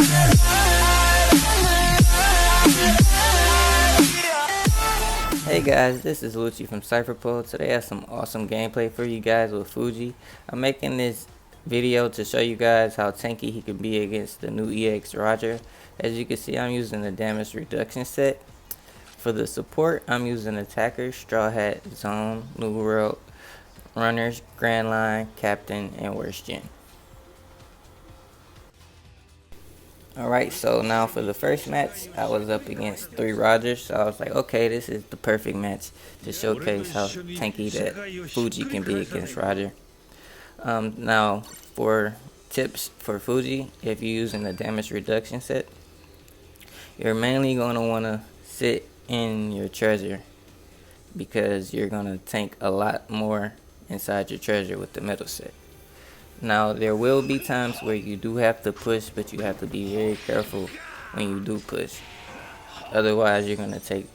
Hey guys, this is Lucci from Cypherpole. Today I have some awesome gameplay for you guys with Fuji. I'm making this video to show you guys how tanky he can be against the new EX Roger. As you can see, I'm using the damage reduction set. For the support, I'm using attacker, straw hat, zone, new world, runners, grand line, captain, and worst gen. Alright, so now for the first match, I was up against 3 Rogers, so I was like, okay, this is the perfect match to showcase how tanky that Fuji can be against Roger. Now, for tips for Fuji, if you're using the damage reduction set, you're mainly going to want to sit in your treasure because you're going to tank a lot more inside your treasure with the middle set. Now, there will be times where you do have to push, but you have to be very careful when you do push. Otherwise, you're going to take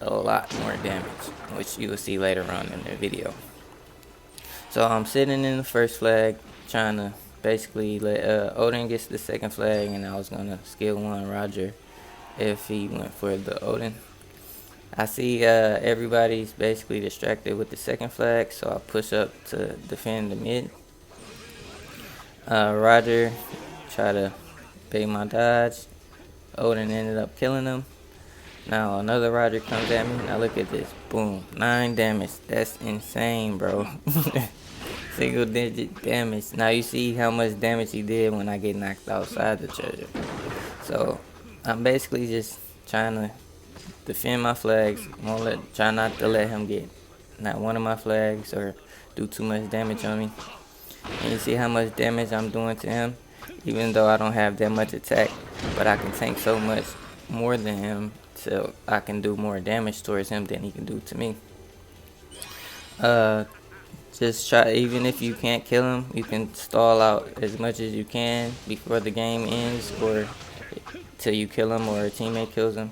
a lot more damage, which you will see later on in the video. So I'm sitting in the first flag, trying to basically let Odin gets the second flag, and I was going to skill 1 Roger if he went for the Odin. I see everybody's basically distracted with the second flag, so I push up to defend the mid. Roger tried to bait my dodge. Odin ended up killing him. Now another Roger comes at me. Now look at this. Boom. 9 damage. That's insane, bro. Single digit damage. Now you see how much damage he did when I get knocked outside the treasure. So I'm basically just trying to defend my flags. Try not to let him get not one of my flags or do too much damage on me. And you see how much damage I'm doing to him, even though I don't have that much attack, but I can tank so much more than him, so I can do more damage towards him than he can do to me. Just try, even if you can't kill him, you can stall out as much as you can before the game ends, or till you kill him or a teammate kills him.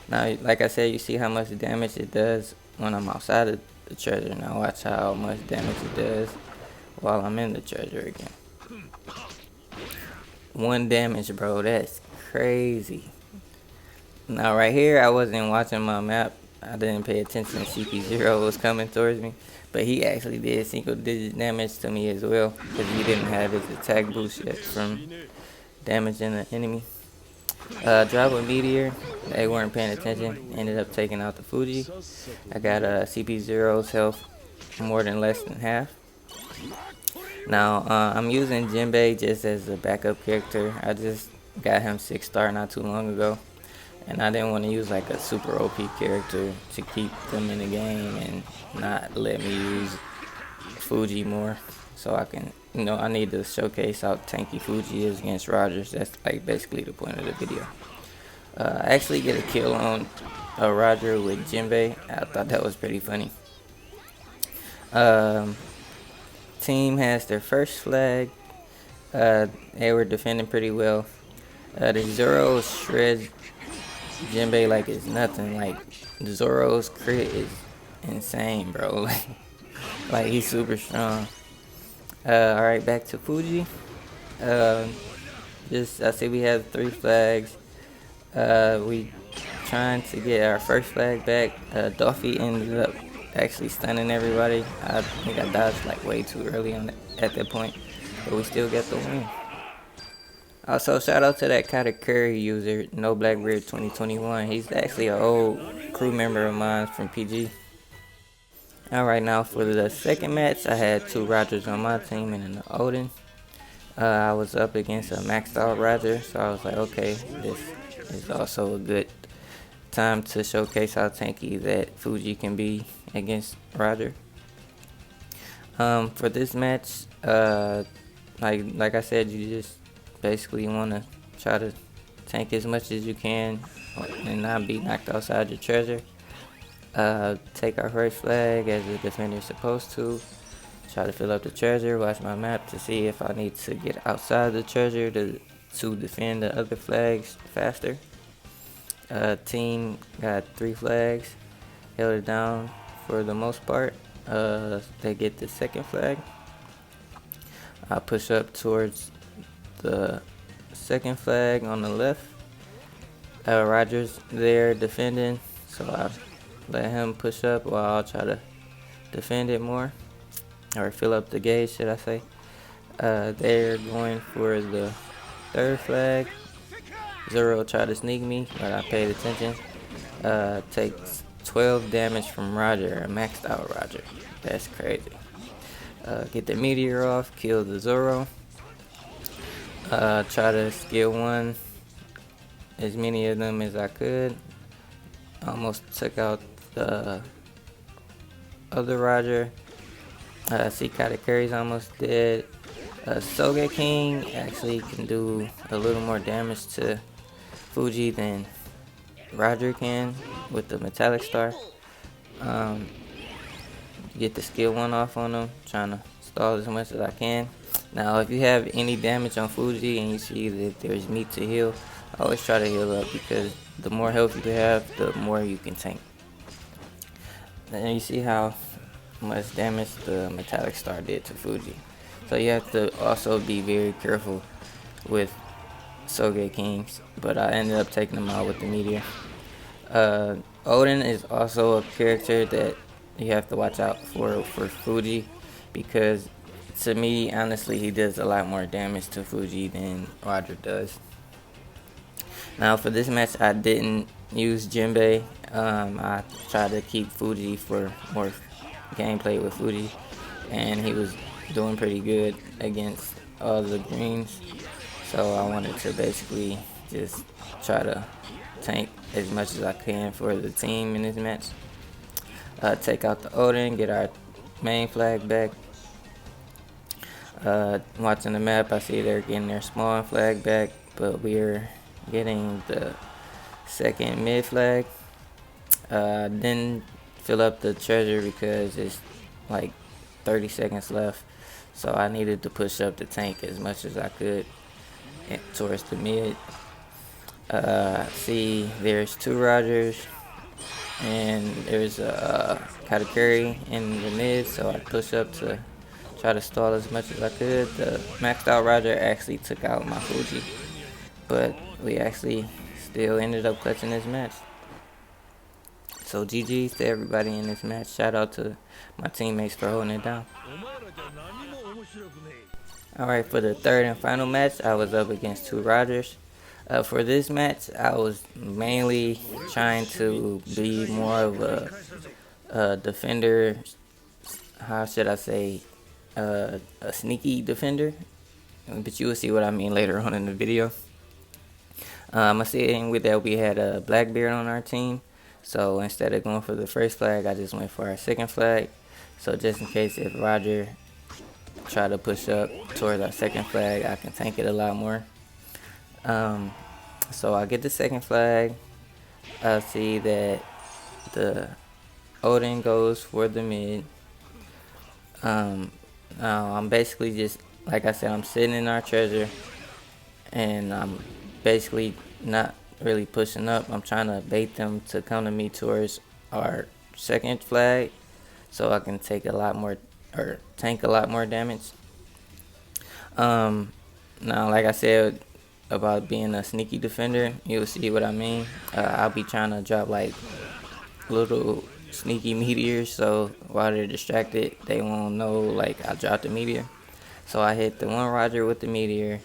Now, like I said, you see how much damage it does when I'm outside of the treasure. Now watch how much damage it does while I'm in the treasure again. 1 damage, bro. That's crazy. Now right here, I wasn't watching my map. I didn't pay attention. CP0 was coming towards me, but he actually did single digit damage to me as well, because he didn't have his attack boost yet from damaging the enemy. Drop a meteor. They weren't paying attention. Ended up taking out the Fuji. I got CP0's health more than less than half. Now, I'm using Jinbei just as a backup character. I just got him 6-star not too long ago, and I didn't want to use like a super OP character to keep them in the game and not let me use Fuji more. So I can, I need to showcase how tanky Fuji is against Rogers. That's like basically the point of the video. I actually get a kill on a Roger with Jinbei. I thought that was pretty funny. Team has their first flag. They were defending pretty well. The Zoro shreds Jinbei like it's nothing. Like Zoro's crit is insane, bro. Like he's super strong. Alright, back to Fuji. I see we have 3 flags. We trying to get our first flag back. Duffy ended up actually stunning everybody. I think I dodged like way too early at that point, but we still get the win. Also, shout out to that Katakuri user, No Blackbeard 2021. He's actually an old crew member of mine from PG. Alright, now for the second match, I had 2 Rogers on my team and an Odin. I was up against a maxed out Roger, so I was like, okay, this is also a good time to showcase how tanky that Fuji can be against Roger. For this match, like I said, you just basically want to try to tank as much as you can and not be knocked outside your treasure. Take our first flag as the defender's supposed to. Try to fill up the treasure, watch my map to see if I need to get outside the treasure to defend the other flags faster. Team got 3 flags, held it down for the most part. They get the second flag. I push up towards the second flag on the left. Roger's there defending, so I let him push up while I'll try to defend it more, or fill up the gauge, should I say. They're going for the third flag. Zoro tried to sneak me, but I paid attention. Takes 12 damage from Roger, a maxed out Roger. That's crazy. Get the meteor off, kill the Zoro. Try to skill 1 as many of them as I could. Almost took out the other Roger. See, Katakuri's almost dead. Sogeking actually can do a little more damage to Fuji than Roger can with the metallic star. Get the skill 1 off on him, trying to stall as much as I can. Now, if you have any damage on Fuji and you see that there's meat to heal, I always try to heal up, because the more health you have, the more you can tank. And you see how much damage the metallic star did to Fuji. So you have to also be very careful with Sogekings, but I ended up taking him out with the meteor. Odin is also a character that you have to watch out for Fuji, because to me, honestly, he does a lot more damage to Fuji than Roger does. Now for this match, I didn't use Jinbei. I tried to keep Fuji for more gameplay with Fuji, and he was doing pretty good against all the greens. So I wanted to basically just try to tank as much as I can for the team in this match. Take out the Odin, get our main flag back. Watching the map, I see they're getting their small flag back, but we're getting the second mid flag. Didn't fill up the treasure because it's like 30 seconds left, so I needed to push up the tank as much as I could towards the mid. See, there's 2 Rogers, and there's a Katakuri in the mid, so I push up to try to stall as much as I could. The maxed out Roger actually took out my Fuji, but we actually still ended up clutching this match. So GG's to everybody in this match. Shout out to my teammates for holding it down. Alright, for the third and final match, I was up against 2 Rogers. For this match, I was mainly trying to be more of a defender. How should I say? A sneaky defender. But you will see what I mean later on in the video. I'm saying with that, we had a Blackbeard on our team. So instead of going for the first flag, I just went for our second flag. So just in case if Roger try to push up towards our second flag, I can tank it a lot more. So I get the second flag. I see that the Odin goes for the mid. Now I'm basically just, like I said, I'm sitting in our treasure, and I'm basically not really pushing up. I'm trying to bait them to come to me towards our second flag, so I can take a lot more, or tank a lot more damage. Now, like I said about being a sneaky defender, you'll see what I mean. I'll be trying to drop like little sneaky meteors, so while they're distracted, they won't know like I dropped the meteor. So I hit the one Roger with the meteor,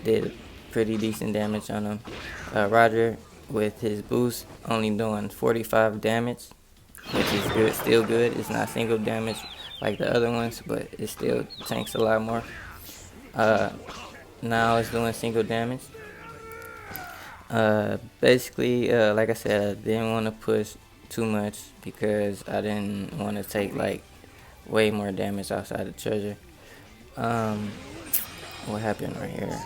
did pretty decent damage on him. Roger with his boost only doing 45 damage, which is good, still good. It's not single damage like the other ones, but it still tanks a lot more. Now it's doing single damage. Basically, like I said, I didn't want to push too much because I didn't want to take like way more damage outside the treasure. What happened right here?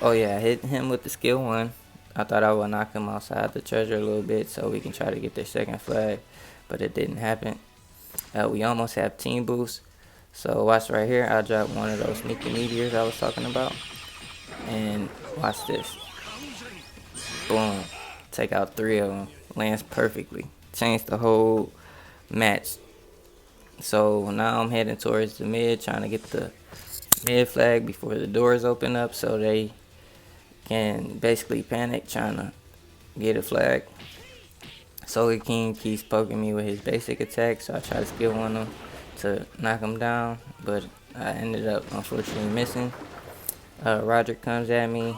Oh yeah, I hit him with the skill 1. I thought I would knock him outside the treasure a little bit so we can try to get their second flag, but it didn't happen. We almost have team boost. So watch right here, I dropped one of those sneaky meteors I was talking about. And watch this. Boom. Take out 3 of them. Lands perfectly. Changed the whole match. So now I'm heading towards the mid, trying to get the mid flag before the doors open up, so they can basically panic trying to get a flag. Solar King keeps poking me with his basic attack, so I try to skill one him to knock him down, but I ended up unfortunately missing. Roger comes at me.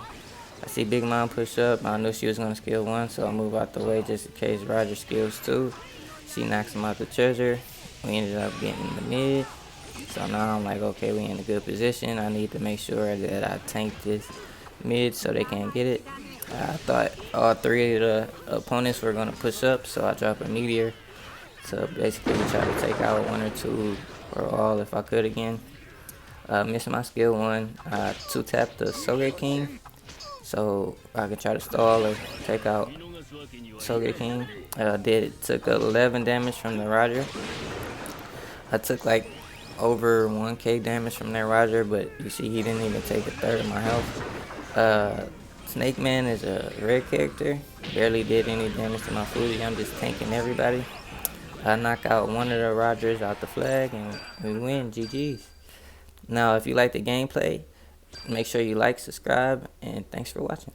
I see Big Mom push up. I knew she was going to skill one, so I move out the way just in case Roger skills two. She knocks him out the treasure. We ended up getting in the mid. So now I'm like, okay, we in a good position. I need to make sure that I tank this mid so they can't get it. I thought all three of the opponents were going to push up, so I drop a meteor to basically try to take out one or two or all if I could again. Missed my skill one. I 2-tapped the Soge King so I could try to stall or take out Soge King. Took 11 damage from the Roger. I took like over 1k damage from that Roger, but you see he didn't even take a third of my health. Snake Man is a red character. Barely did any damage to my Fuji. I'm just tanking everybody. I knock out one of the Rogers out the flag and we win. GG's. Now, if you like the gameplay, make sure you like, subscribe, and thanks for watching.